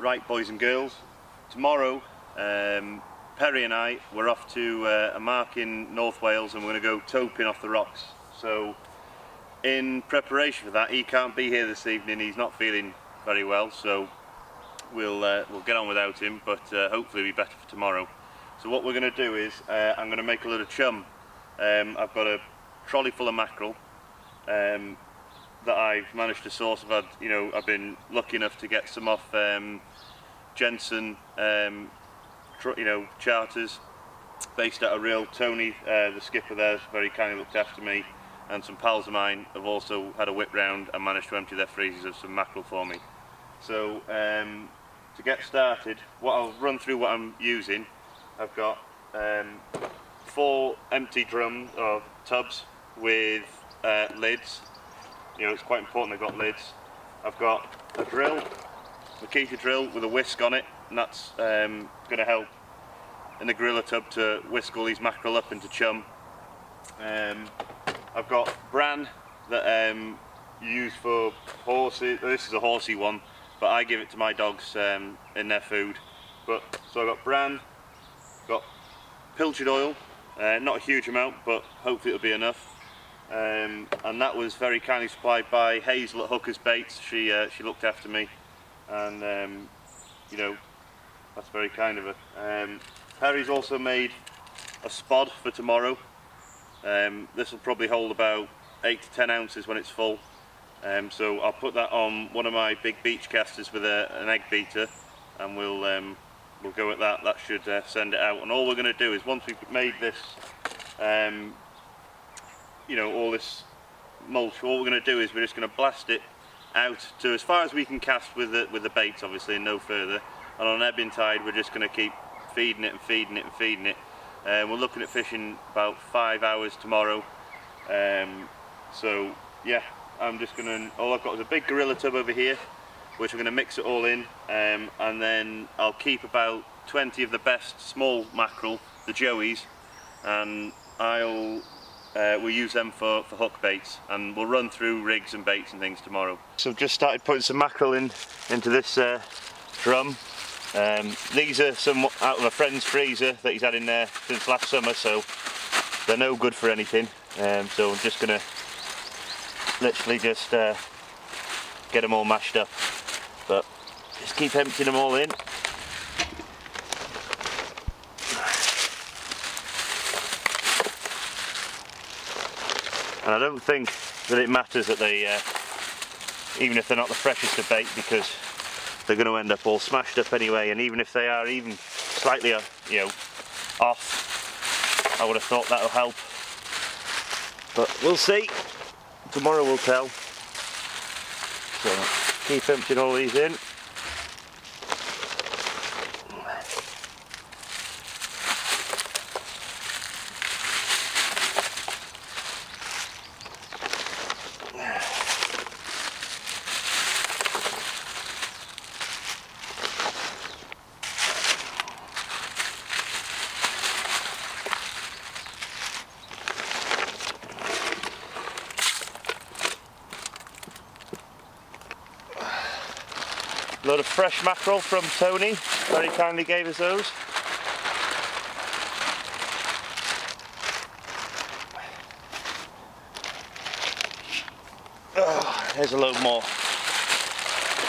Right, boys and girls, tomorrow Perry and I, we're off to a mark in North Wales and we're going to go toping off the rocks. So in preparation for that, he can't be here this evening, he's not feeling very well, so we'll get on without him, but hopefully it'll be better for tomorrow. So what we're going to do is, I'm going to make a load of chum. I've got a trolley full of mackerel that I've managed to source. I've been lucky enough to get some off Jensen, charters, based out of Real. Tony, the skipper there, very kindly looked after me, and some pals of mine have also had a whip round and managed to empty their freezers of some mackerel for me. So to get started, I'll run through what I'm using. I've got 4 empty drums or tubs with lids. It's quite important they've got lids. I've got a drill, a Makita drill with a whisk on it, and that's going to help in the gorilla tub to whisk all these mackerel up into chum. I've got bran that you use for horses. This is a horsey one, but I give it to my dogs in their food. So I've got bran, got pilchard oil, not a huge amount, but hopefully it'll be enough. And that was very kindly supplied by Hazel at Hooker's Baits. She looked after me, and that's very kind of her. Perry's also made a spod for tomorrow. This will probably hold about 8 to 10 ounces when it's full. So I'll put that on one of my big beach casters with an egg beater, and we'll go at that. That should send it out. And all we're going to do is, once we've made this all this mulch, all we're going to do is we're just going to blast it out to as far as we can cast with the baits, obviously, and no further. And on ebbing tide we're just going to keep feeding it and feeding it and feeding it. We're looking at fishing about 5 hours tomorrow. So yeah, all I've got is a big gorilla tub over here, which I'm going to mix it all in, and then I'll keep about 20 of the best small mackerel, the joeys, and we'll use them for hook baits, and we'll run through rigs and baits and things tomorrow. So I've just started putting some mackerel into this drum. These are some out of a friend's freezer that he's had in there since last summer, so they're no good for anything. So I'm just going to literally just get them all mashed up, but just keep emptying them all in. And I don't think that it matters that they, even if they're not the freshest of bait, because they're going to end up all smashed up anyway. And even if they are even slightly, off, I would have thought that'll help. But we'll see. Tomorrow will tell. So keep emptying all these in. A load of fresh mackerel from Tony, very kindly gave us those. Oh, there's a load more.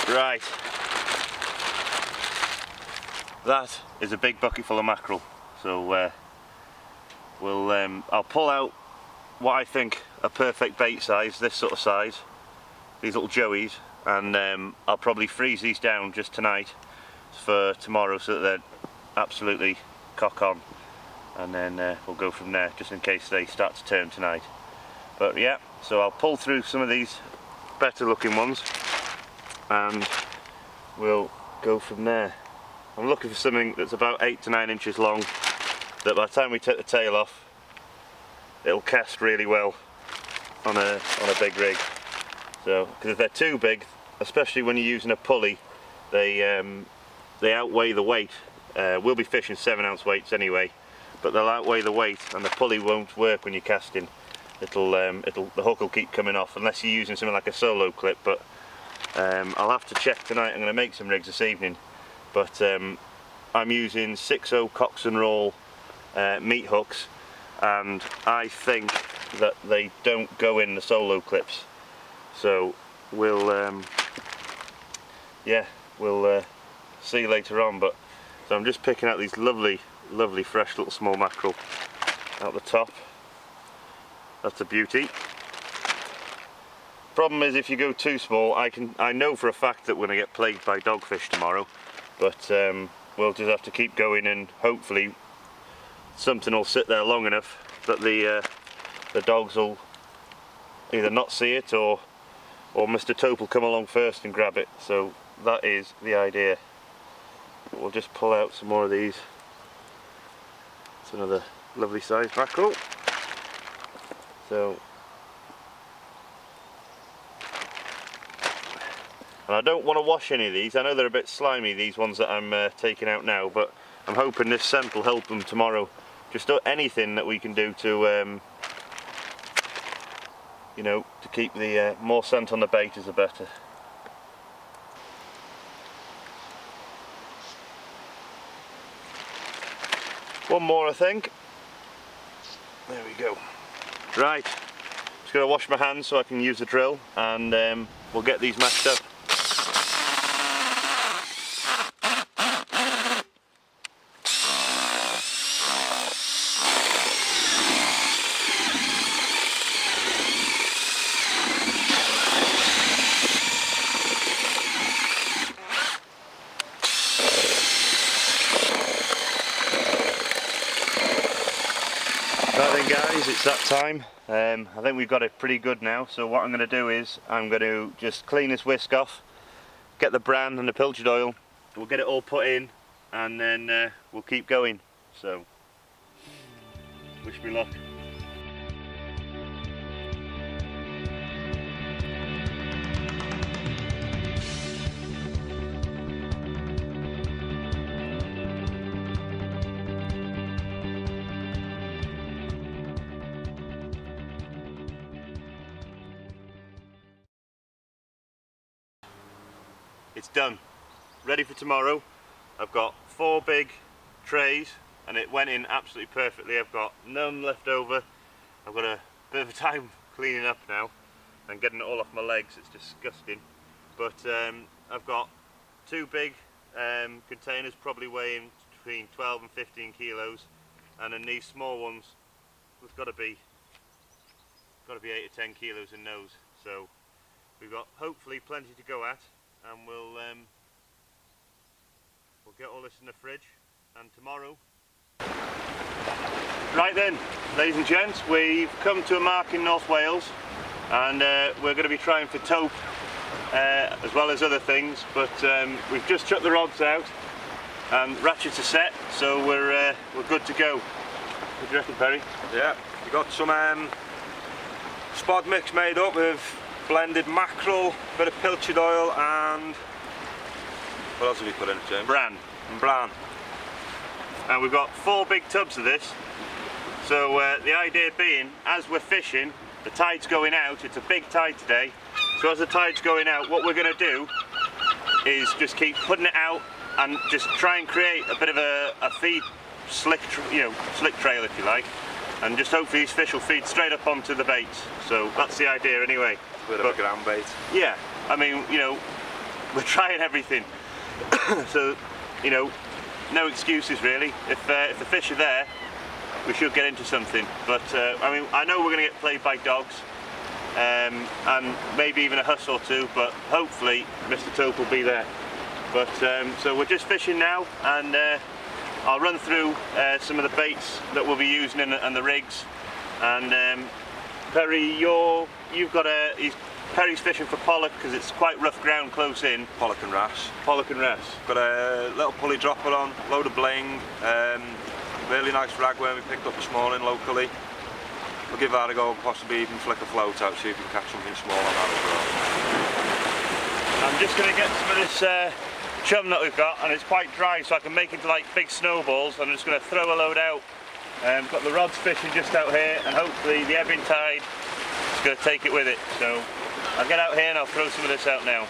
Right. That is a big bucket full of mackerel. So I'll pull out what I think a perfect bait size, this sort of size, these little joeys. And I'll probably freeze these down just tonight for tomorrow so that they're absolutely cock on, and then we'll go from there, just in case they start to turn tonight. But yeah, so I'll pull through some of these better looking ones and we'll go from there. I'm looking for something that's about 8 to 9 inches long, that by the time we take the tail off it'll cast really well on a big rig. So, because if they're too big, especially when you're using a pulley, they outweigh the weight. We'll be fishing 7-ounce weights anyway, but they'll outweigh the weight, and the pulley won't work when you're casting. The hook will keep coming off unless you're using something like a solo clip. But I'll have to check tonight. I'm going to make some rigs this evening but I'm using 6/0 Cox and Roll meat hooks, and I think that they don't go in the solo clips, so we'll see later on. But so I'm just picking out these lovely fresh little small mackerel out the top. That's a beauty. Problem is, if you go too small, I know for a fact that we're going to get plagued by dogfish tomorrow, but we'll just have to keep going, and hopefully something will sit there long enough that the dogs will either not see it, or Mr. Tope will come along first and grab it. So that is the idea. We'll just pull out some more of these. It's another lovely sized mackerel. So, and I don't want to wash any of these. I know they're a bit slimy, these ones that I'm taking out now, but I'm hoping this scent will help them tomorrow. Just anything that we can do to, you know, to keep the more scent on the bait is the better. One more, I think. There we go. Right, just going to wash my hands so I can use the drill, and we'll get these mashed up. Right then guys, it's that time. I think we've got it pretty good now, so what I'm going to do is I'm going to just clean this whisk off, get the bran and the pilchard oil, we'll get it all put in, and then we'll keep going. So, wish me luck. It's done, ready for tomorrow. I've got 4 big trays and it went in absolutely perfectly. I've got none left over. I've got a bit of a time cleaning up now and getting it all off my legs. It's disgusting, but I've got 2 big containers, probably weighing between 12 and 15 kilos, and then these small ones, there's got to be 8 or 10 kilos in those. So we've got hopefully plenty to go at, and we'll get all this in the fridge, and tomorrow. Right then, ladies and gents, we've come to a mark in North Wales, and we're going to be trying for tope as well as other things, but we've just chucked the rods out and ratchets are set, so we're good to go. What do you reckon, Perry? Yeah, we got some spod mix made up with blended mackerel, bit of pilchard oil, and what else have we put in it, James? Bran. And bran. And we've got 4 big tubs of this. So the idea being, as we're fishing, the tide's going out. It's a big tide today. So as the tide's going out, what we're going to do is just keep putting it out and just try and create a bit of a feed slick trail, if you like, and just hopefully these fish will feed straight up onto the baits. So that's the idea anyway. Bit of a ground bait. Yeah, I mean, you know, we're trying everything. So, you know, no excuses really. If the fish are there, we should get into something. But I mean, I know we're going to get played by dogs, and maybe even a huss or 2, but hopefully Mr. Tope will be there. But so we're just fishing now, and I'll run through some of the baits that we'll be using and the rigs. And Perry, Perry's fishing for pollock because it's quite rough ground close in. Pollock and wrasse. Pollock and wrasse. Got a little pulley dropper on, load of bling, really nice ragworm we picked up this morning locally. We'll give that a go, possibly even flick a float out, see if we can catch something small on that as well. I'm just going to get some of this chum that we've got, and it's quite dry, so I can make it into like big snowballs. I'm just going to throw a load out. We've got the rods fishing just out here, and hopefully the ebbing tide is going to take it with it. So I'll get out here and I'll throw some of this out now.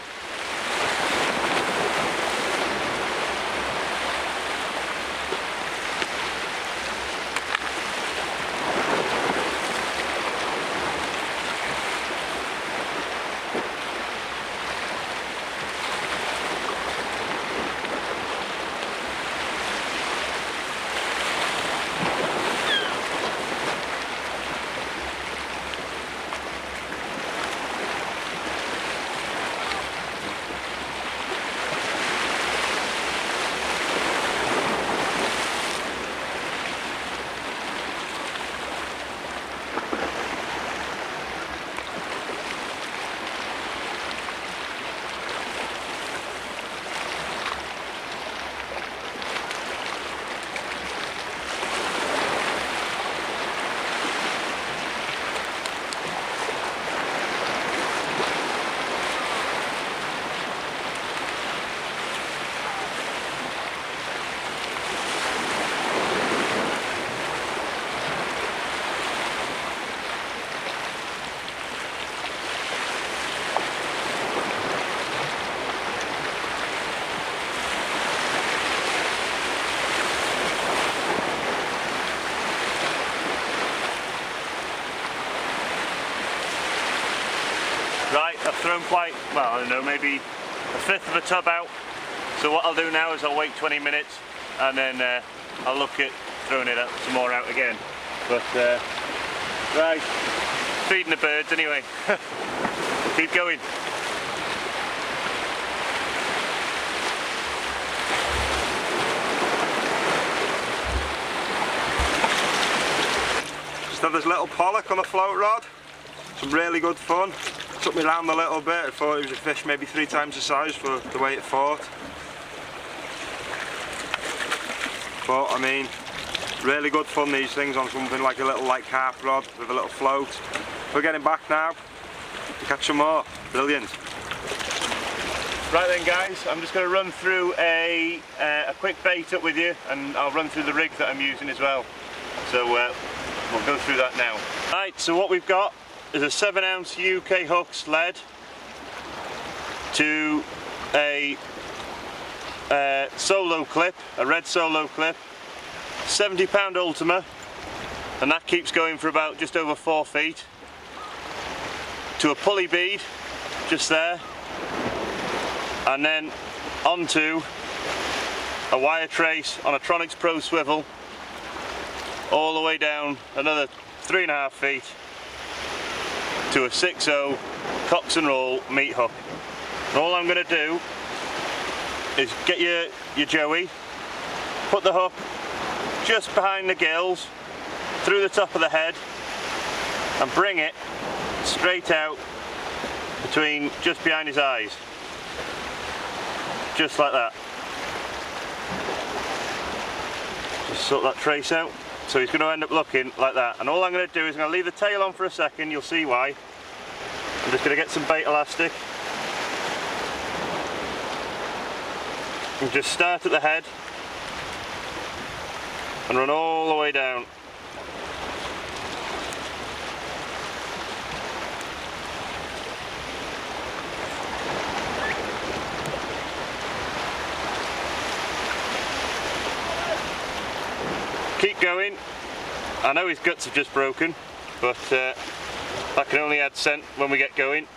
thrown quite, well, I don't know, maybe a fifth of a tub out. So what I'll do now is I'll wait 20 minutes and then I'll look at throwing it some more out again. But right, feeding the birds anyway. Keep going. Just had this little pollock on a float rod. Some really good fun. Took me round a little bit. I thought it was a fish maybe 3 times the size for the way it fought. But I mean, really good fun, these things on something like a little light carp rod with a little float. We're getting back now to catch some more. Brilliant. Right then guys, I'm just going to run through a quick bait up with you, and I'll run through the rig that I'm using as well. So we'll go through that now. Right, so what we've got is a 7-ounce UK hooks lead to a solo clip, a red solo clip, 70-pound Ultima, and that keeps going for about just over 4 feet, to a pulley bead just there, and then onto a wire trace on a Tronix Pro swivel all the way down another 3.5 feet to a 6.0 Cox and Roll meat hook. And all I'm going to do is get your joey, put the hook just behind the gills, through the top of the head, and bring it straight out between, just behind his eyes. Just like that. Just sort that trace out. So he's going to end up looking like that. And all I'm going to do is I'm going to leave the tail on for a second, you'll see why. I'm just going to get some bait elastic. And just start at the head and run all the way down. Keep going. I know his guts have just broken, but that can only add scent when we get going.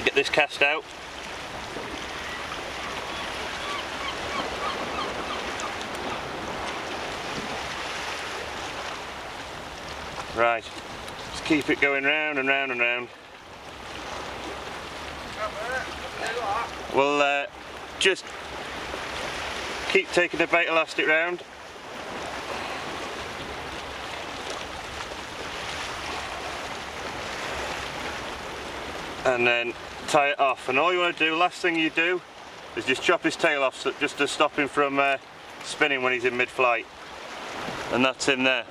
Get this cast out. Right, just keep it going round and round and round. We'll just keep taking the bait elastic round. And then tie it off. And all you want to do, last thing you do, is just chop his tail off, just to stop him from spinning when he's in mid-flight. And that's him there.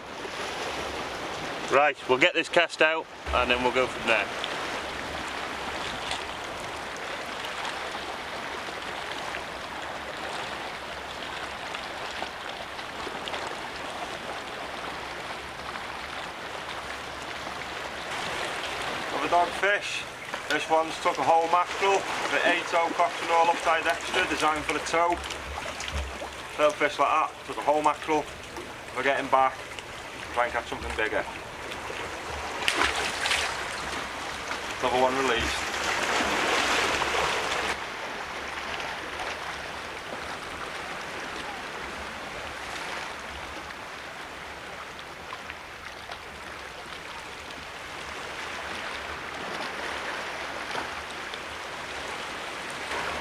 Right, we'll get this cast out and then we'll go from there. With a dogfish, this one's took a whole mackerel, the 8.0 Cox and Roll upside extra, designed for the toe. Little fish like that, took a whole mackerel. We're getting back, try and catch something bigger. Another one released.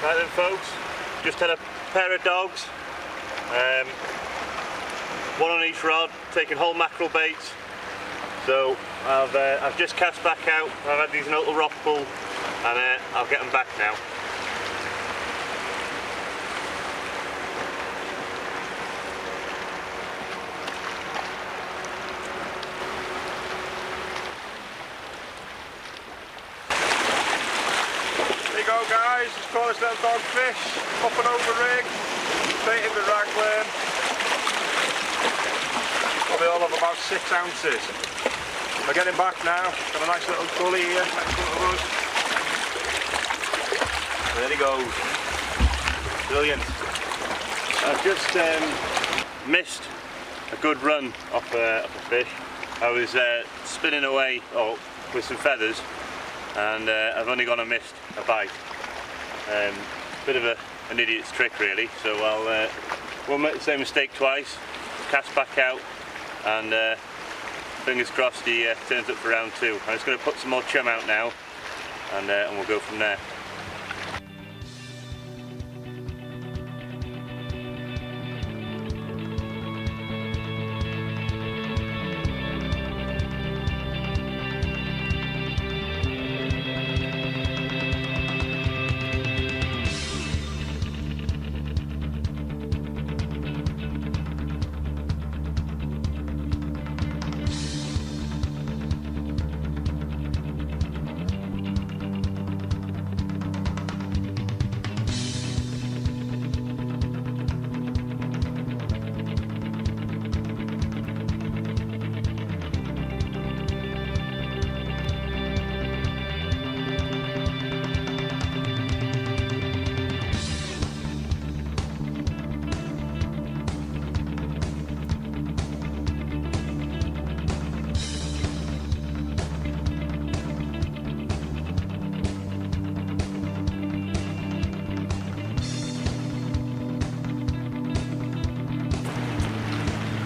Right then folks, just had a pair of dogs, one on each rod, taking whole mackerel baits. So I've just cast back out. I've had these in a little rock pool, and I'll get them back now. There you go guys, let's call this little dogfish, up and over rig, baited with ragworm. Probably all of about 6 ounces. We're getting back now, got a nice little gully here next front of us. There he goes. Brilliant. I've just missed a good run off a fish. I was spinning away with some feathers, and I've only gone and missed a bite. Bit of an idiot's trick really, so we'll make the same mistake twice, cast back out, and fingers crossed he turns up for round 2. I'm just going to put some more chum out now, and we'll go from there.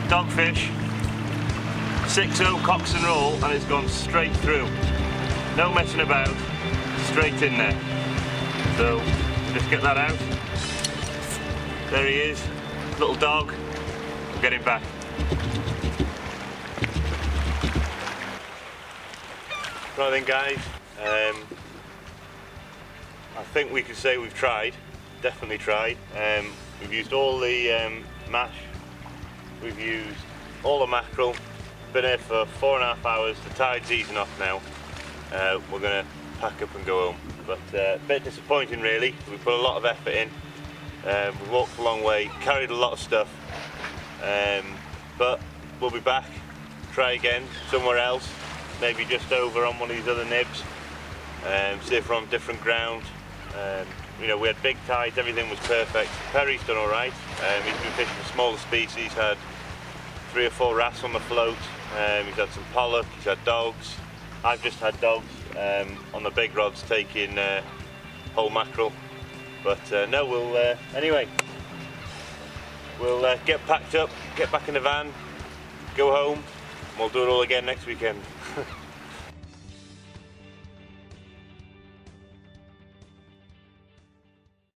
Dogfish, 6-0 cocks and roll, and it's gone straight through. No messing about, straight in there. So just get that out. There he is, little dog. We'll get him back. Right then guys, I think we could say we've tried, definitely tried. We've used all the mash. We've used all the mackerel, been here for 4.5 hours, the tide's easing off now. We're going to pack up and go home. But a bit disappointing really, we put a lot of effort in, we walked a long way, carried a lot of stuff, but we'll be back, try again somewhere else, maybe just over on one of these other nibs, see if we're on different ground. You know, we had big tides, everything was perfect. Perry's done alright, he's been fishing smaller species, had 3 or 4 wrasse on the float, he's had some pollock, he's had dogs. I've just had dogs on the big rods taking whole mackerel. But no, we'll, anyway, we'll get packed up, get back in the van, go home, and we'll do it all again next weekend.